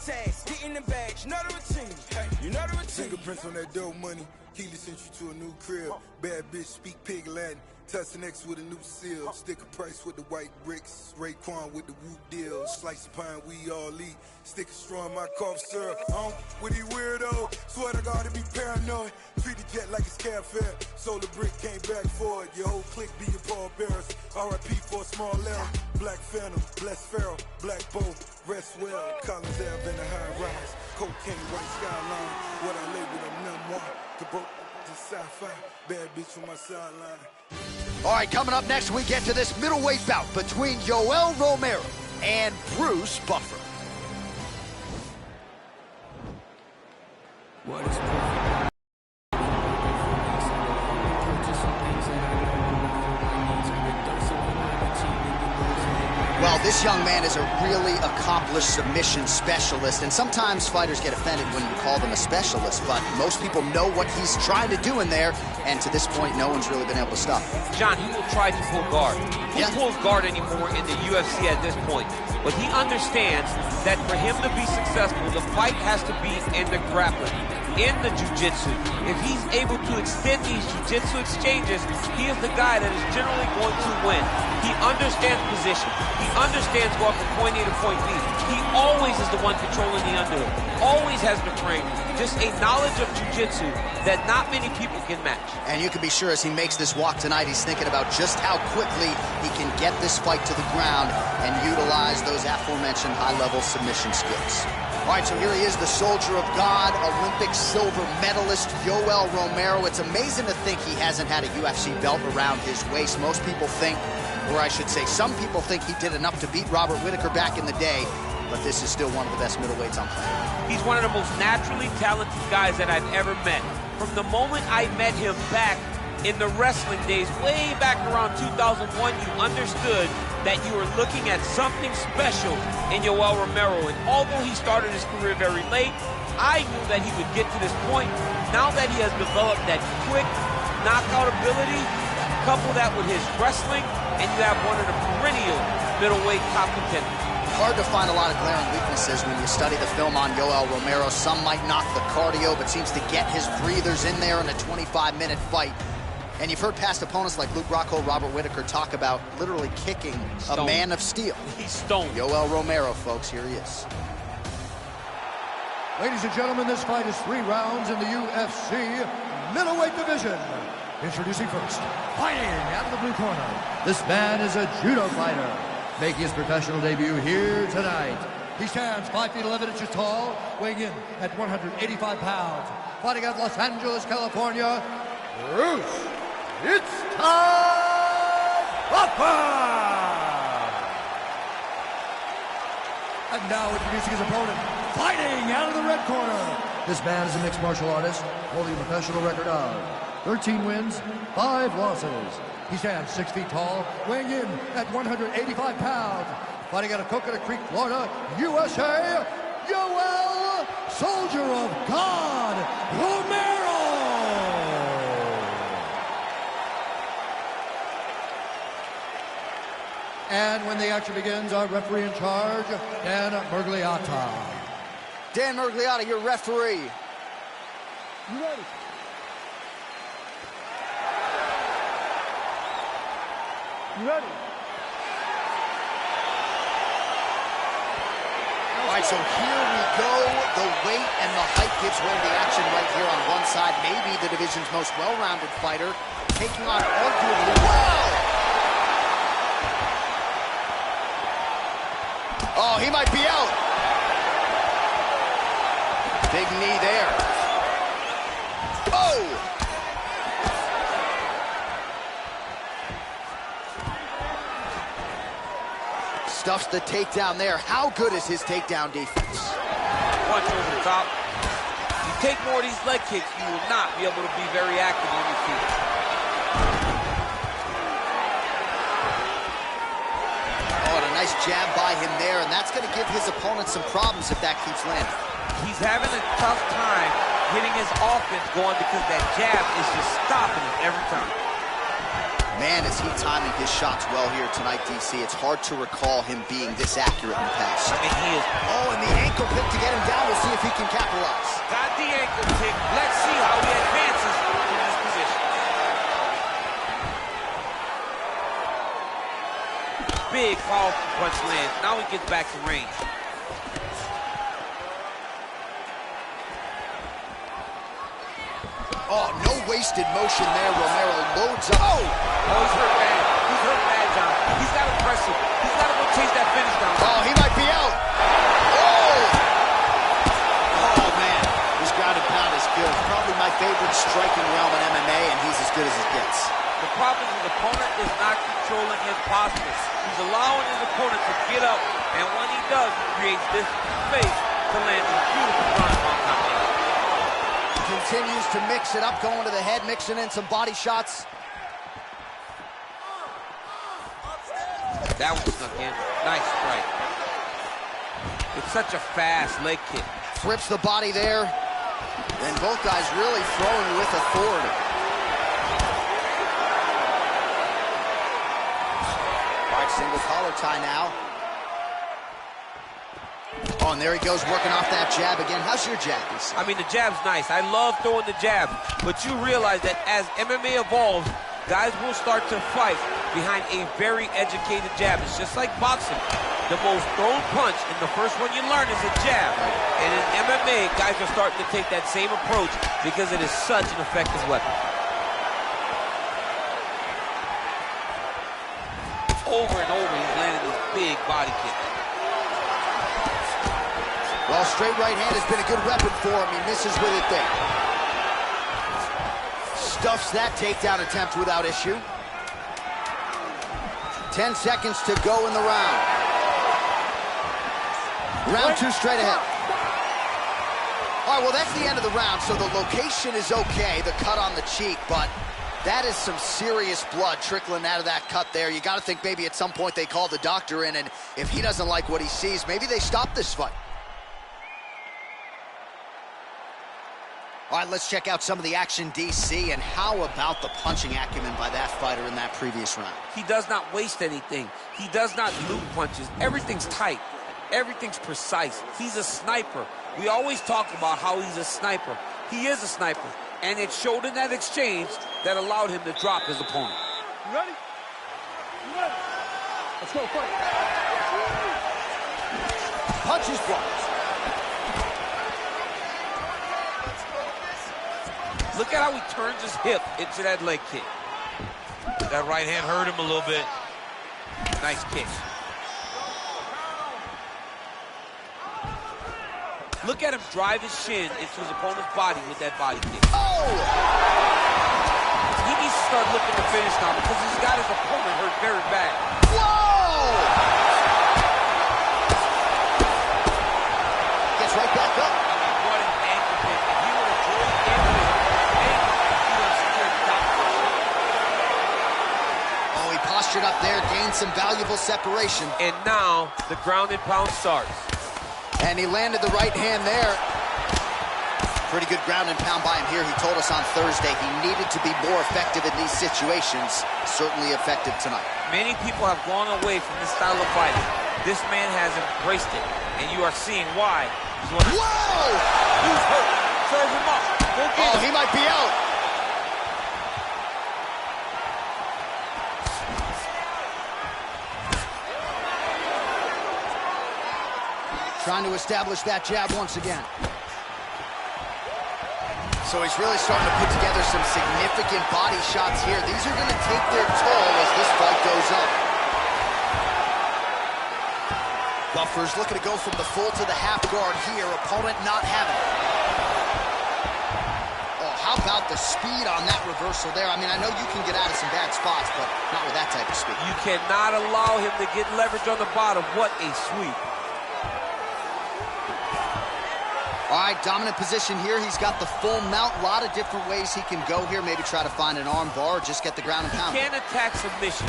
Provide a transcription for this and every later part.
tags, getting the bags, you know the routine. You know the routine. Fingerprints on that dope money. Keely sent you to a new crib. Bad bitch speak pig Latin. Tussin X with a new seal. Sticker price with the white bricks. Raekwon with the whoop deal. Slice of pine, we all eat. Sticker straw in my cough syrup. With these weirdo. Swear to God to be paranoid. Treat the jet like it's cab fare. Sold a brick, came back for it. Your whole clique be your pallbearers. R.I.P. for a small L. Black Phantom, Bless Pharaoh, Black Bow, rest well. Collins Ave in the high rise. Cocaine, white skyline. What I labeled a memoir. The broke to sci-fi. Bad bitch on my sideline. All right, coming up next, we get to this middleweight bout between Yoel Romero and Bruce Buffer. What is perfect? Well, this young man is a really accomplished submission specialist, and sometimes fighters get offended when you call them a specialist, but most people know what he's trying to do in there, and to this point, no one's really been able to stop him. John, he will try to pull guard. Who pulls guard anymore in the UFC at this point? But he understands that for him to be successful, the fight has to be in the grappling, in the jiu-jitsu. If he's able to extend these jiu-jitsu exchanges, he is the guy that is generally going to win. He understands position. He understands going from point A to point B. He always is the one controlling the underhook. Always has the frame. Just a knowledge of jiu-jitsu that not many people can match. And you can be sure as he makes this walk tonight, he's thinking about just how quickly he can get this fight to the ground and utilize those aforementioned high-level submission skills. All right, so here he is, the soldier of God, Olympic silver medalist, Yoel Romero. It's amazing to think he hasn't had a UFC belt around his waist. Most people think, or I should say, some people think he did enough to beat Robert Whittaker back in the day, but this is still one of the best middleweights on planet. He's one of the most naturally talented guys that I've ever met. From the moment I met him back in the wrestling days, way back around 2001, you understood that you were looking at something special in Yoel Romero. And although he started his career very late, I knew that he would get to this point. Now that he has developed that quick knockout ability, couple that with his wrestling, and you have one of the perennial middleweight top contenders. Hard to find a lot of glaring weaknesses when you study the film on Yoel Romero. Some might knock the cardio, but seems to get his breathers in there in a 25-minute fight. And you've heard past opponents like Luke Rockhold, Robert Whittaker talk about literally kicking a man of steel. He's stoned. Yoel Romero, folks, here he is. Ladies and gentlemen, this fight is 3 rounds in the UFC middleweight division. Introducing first, fighting out of the blue corner. This man is a judo fighter, making his professional debut here tonight. He stands 5 feet 11 inches tall, weighing in at 185 pounds. Fighting out of Los Angeles, California, Bruce, it's time Buffer! And now introducing his opponent, fighting out of the red corner. This man is a mixed martial artist, holding a professional record of 13 wins, 5 losses. He stands 6 feet tall, weighing in at 185 pounds. Fighting out of Coconut Creek, Florida, USA, Yoel, Soldier of God, Romero! And when the action begins, our referee in charge, Dan Mergliata. Dan Mergliata, your referee. You ready? You ready? All right, so here we go. The weight and the height gives way to the action right here on one side. Maybe the division's most well-rounded fighter, taking on arguably... Wow! Oh, he might be out. Big knee there. Oh! Stuffs the takedown there. How good is his takedown defense? Punch over the top. You take more of these leg kicks, you will not be able to be very active on your feet. Oh, and a nice jab by him there, and that's going to give his opponent some problems if that keeps landing. He's having a tough time getting his offense going because that jab is just stopping him every time. Man, is he timing his shots well here tonight, DC. It's hard to recall him being this accurate in the past. I mean, he is. Oh, and the ankle ankle pick to get him down. We'll see if he can capitalize. Got the ankle pick. Let's see how he advances in this position. Big powerful punch lands. Now he gets back to range. Oh, no wasted motion there. Romero loads up. Oh, he's hurt bad. He's hurt bad, John. He's got to press him. He's got to go chase that finish down. Oh, he might be out. Oh, man. This ground and pound is good. Probably my favorite striking realm in MMA, and he's as good as it gets. The problem is his opponent is not controlling his posture. He's allowing his opponent to get up, and when he does, he creates this space to land a beautiful ground and pound combination. Continues to mix it up, going to the head, mixing in some body shots. That one snuck in. Nice strike. It's such a fast leg kick. Flips the body there. And both guys really throwing with authority. All right, single collar tie now. Oh, and there he goes, working off that jab again. How's your jab? I mean, the jab's nice. I love throwing the jab. But you realize that as MMA evolves, guys will start to fight behind a very educated jab. It's just like boxing. The most thrown punch, and the first one you learn is a jab. And in MMA, guys are starting to take that same approach because it is such an effective weapon. Over and over, he's landed this big body kick. Well, straight right hand has been a good weapon for him. He misses with it there. Stuffs that takedown attempt without issue. 10 seconds to go in the round. Round two straight ahead. All right, well, that's the end of the round, so the location is okay, the cut on the cheek, but that is some serious blood trickling out of that cut there. You got to think maybe at some point they call the doctor in, and if he doesn't like what he sees, maybe they stop this fight. All right, let's check out some of the action, DC, and how about the punching acumen by that fighter in that previous round? He does not waste anything. He does not loop punches. Everything's tight. Everything's precise. He's a sniper. We always talk about how he's a sniper. He is a sniper, and it showed in that exchange that allowed him to drop his opponent. You ready? You ready? Let's go, fight. Punches blocked. Look at how he turns his hip into that leg kick. That right hand hurt him a little bit. Nice kick. Look at him drive his shin into his opponent's body with that body kick. Oh! He needs to start looking to finish now because he's got his opponent hurt very bad. Whoa! Gets right back up. What an ankle kick. If he would have drilled into his ankle, he would have secured the top. Oh, he postured up there, gained some valuable separation. And now the ground and pound starts. And he landed the right hand there. Pretty good ground and pound by him here. He told us on Thursday he needed to be more effective in these situations. Certainly effective tonight. Many people have gone away from this style of fighting. This man has embraced it, and you are seeing why. Whoa! He's hurt. Serve him up. Go get him. He might be out. Trying to establish that jab once again. So he's really starting to put together some significant body shots here. These are going to take their toll as this fight goes on. Buffer's looking to go from the full to the half guard here. Opponent not having it. Oh, how about the speed on that reversal there? I mean, I know you can get out of some bad spots, but not with that type of speed. You cannot allow him to get leverage on the bottom. What a sweep. All right, dominant position here. He's got the full mount. A lot of different ways he can go here. Maybe try to find an arm bar or just get the ground and pound. He can attack submissions,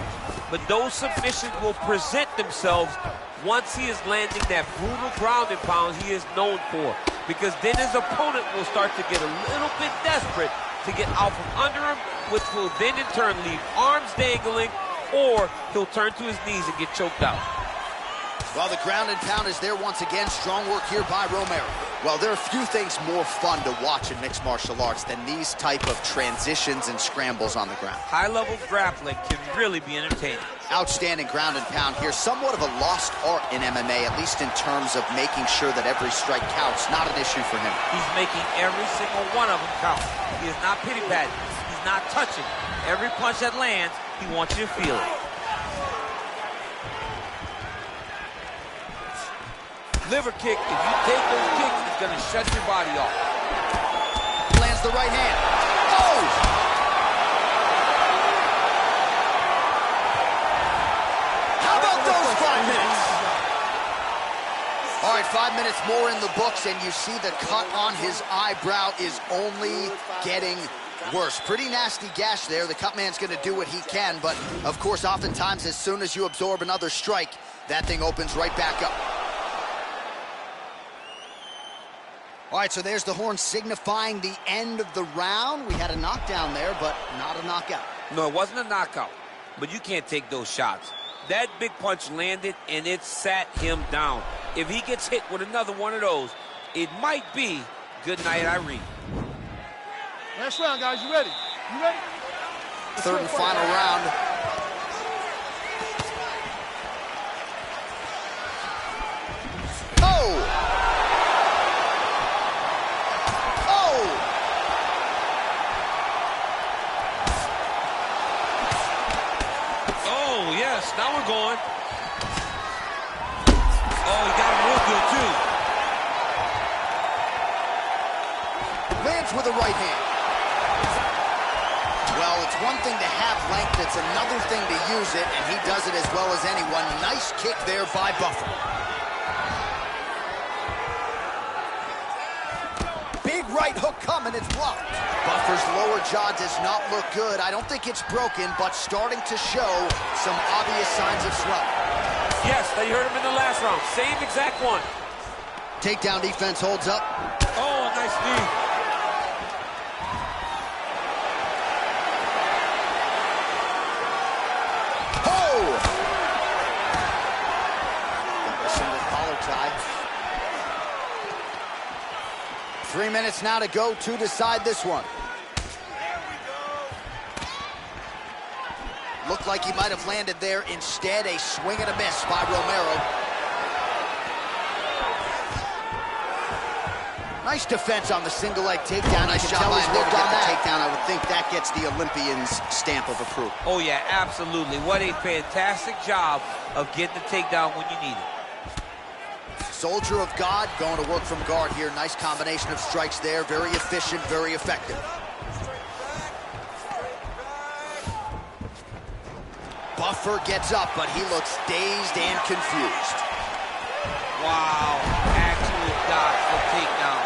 but those submissions will present themselves once he is landing that brutal ground and pound he is known for. Because then his opponent will start to get a little bit desperate to get out from under him, which will then in turn leave arms dangling, or he'll turn to his knees and get choked out. Well, the ground and pound is there once again. Strong work here by Romero. Well, there are few things more fun to watch in mixed martial arts than these type of transitions and scrambles on the ground. High-level grappling can really be entertaining. Outstanding ground and pound here. Somewhat of a lost art in MMA, at least in terms of making sure that every strike counts. Not an issue for him. He's making every single one of them count. He is not pity-patting. He's not touching. Every punch that lands, he wants you to feel it. Liver kick, if you take those kicks, it's going to shut your body off. Lands the right hand. Oh! How about those 5 minutes? All right, 5 minutes more in the books, and you see the cut on his eyebrow is only getting worse. Pretty nasty gash there. The cut man's going to do what he can, but of course, oftentimes, as soon as you absorb another strike, that thing opens right back up. All right, so there's the horn signifying the end of the round. We had a knockdown there, but not a knockout. No, it wasn't a knockout, but you can't take those shots. That big punch landed, and it sat him down. If he gets hit with another one of those, it might be good night, Irene. Last round, guys. You ready? You ready? Third and final round. Oh! Now we're going. Oh, he got him real good, too. Lands with the right hand. Well, it's one thing to have length, it's another thing to use it, and he does it as well as anyone. Nice kick there by Buffer. Big right hook coming, it's blocked. Buffer's lower jaw does not look good. I don't think it's broken, but starting to show some obvious signs of swelling. Yes, they hurt him in the last round. Same exact one. Takedown defense holds up. Oh, a nice knee. Oh! A single collar tie. 3 minutes now to go to decide this one. Looked like he might have landed there. Instead, a swing and a miss by Romero. Nice defense on the single leg takedown. Nice job by him there to get the takedown. I would think that gets the Olympian's stamp of approval. Oh, yeah, absolutely. What a fantastic job of getting the takedown when you need it. Soldier of God going to work from guard here. Nice combination of strikes there. Very efficient, very effective. Buffer gets up, but he looks dazed and confused. Wow, actual dot for takedown.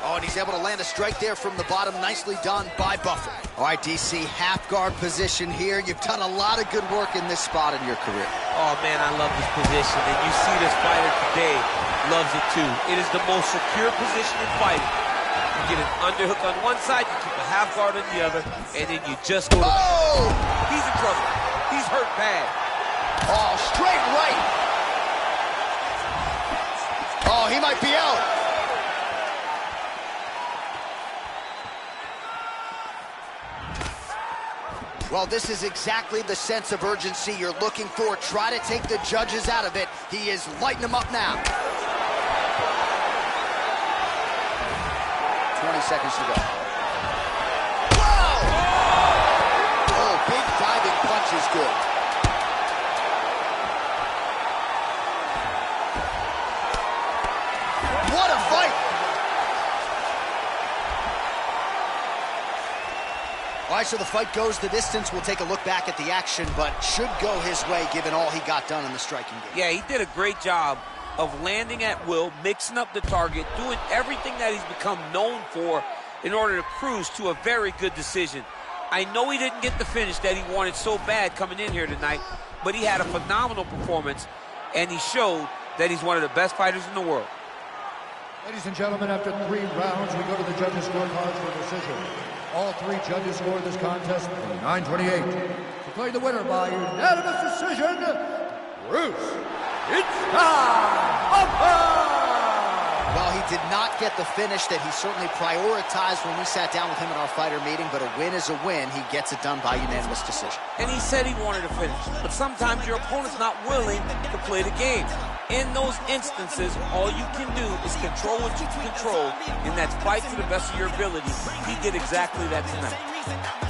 Oh, and he's able to land a strike there from the bottom. Nicely done by Buffer. All right, DC, half guard position here. You've done a lot of good work in this spot in your career. Oh, man, I love this position. And you see this fighter today loves it, too. It is the most secure position in fighting. You get an underhook on one side, you keep a half guard on the other, and then you just go to... Oh! He's in trouble. He's hurt bad. Oh, straight right. Oh, he might be out. Well, this is exactly the sense of urgency you're looking for. Try to take the judges out of it. He is lighting them up now. 20 seconds to go. Wow! Oh, big diving punch is good. What a fight! All right, so the fight goes the distance. We'll take a look back at the action, but should go his way given all he got done in the striking game. Yeah, he did a great job of landing at will, mixing up the target, doing everything that he's become known for in order to cruise to a very good decision. I know he didn't get the finish that he wanted so bad coming in here tonight, but he had a phenomenal performance, and he showed that he's one of the best fighters in the world. Ladies and gentlemen, after 3 rounds, we go to the judges' scorecards for decision. All three judges scored this contest 29-28. Declaring the winner by unanimous decision, Bruce Well, he did not get the finish that he certainly prioritized when we sat down with him at our fighter meeting, but a win is a win. He gets it done by unanimous decision. And he said he wanted to finish, but sometimes your opponent's not willing to play the game. In those instances, all you can do is control what you can control, and that's fight to the best of your ability. He did exactly that tonight.